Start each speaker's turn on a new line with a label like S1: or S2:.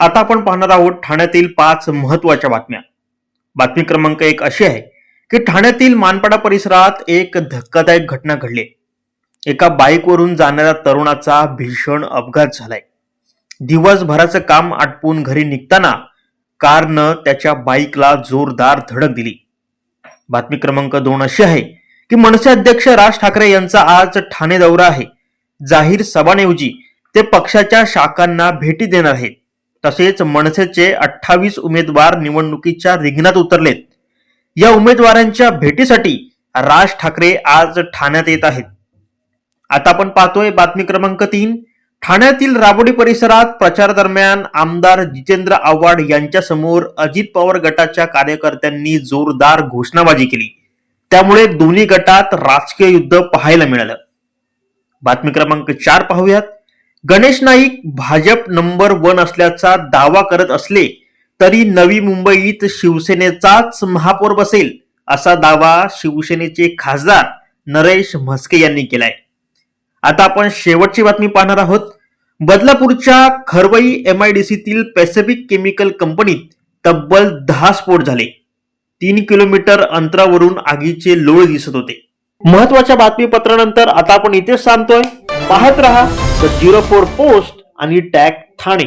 S1: आता आपण पाहणार आहोत ठाण्यातील 5 महत्वाच्या बातम्या. बातमी क्रमांक 1 अशी आहे की ठाण्यातील मानपाडा परिसरात एक धक्कादायक घटना घडली. एका बाईकवरून जाणाऱ्या तरुणाचा भीषण अपघात झालाय. दिवसभराचं काम आटपून घरी निघताना कारनं त्याच्या बाईकला जोरदार धडक दिली. बातमी क्रमांक 2 अशी आहे की मनसे अध्यक्ष राज ठाकरे यांचा आज ठाणे दौरा आहे. जाहीर सभांऐवजी ते पक्षाच्या शाखांना भेटी देणार आहेत. तसेच मनसेचे 28 उमेदवार निवडणुकीच्या रिंगणात उतरलेत. या उमेदवारांच्या भेटीसाठी राज ठाकरे आज ठाण्यात येत आहेत. आता आपण पाहतोय बातमी क्रमांक 3. ठाण्यातील राबोडी परिसरात प्रचार दरम्यान आमदार जितेंद्र आव्हाड यांच्या समोर अजित पवार गटाच्या कार्यकर्त्यांनी जोरदार घोषणाबाजी केली. त्यामुळे दोन्ही गटात राजकीय युद्ध पाहायला मिळालं. बातमी क्रमांक 4 पाहूयात. गणेश नाईक भाजप नंबर 1 असल्याचा दावा करत असले तरी नवी मुंबईत शिवसेनेचाच महापौर बसेल असा दावा शिवसेनेचे खासदार नरेश म्हस्के यांनी केलाय. आता आपण शेवटची बातमी पाहणार आहोत. बदलापूरच्या खरवई MIDCतील पॅसिफिक केमिकल कंपनीत तब्बल 10 स्फोट झाले. 3 किलोमीटर अंतरावरून आगीचे लोळ दिसत होते. महत्वाच्या बातमीपत्रानंतर आता आपण इथेच थांबतोय. पाहत रहा द 04 पोस्ट आणि टॅग ठाणे.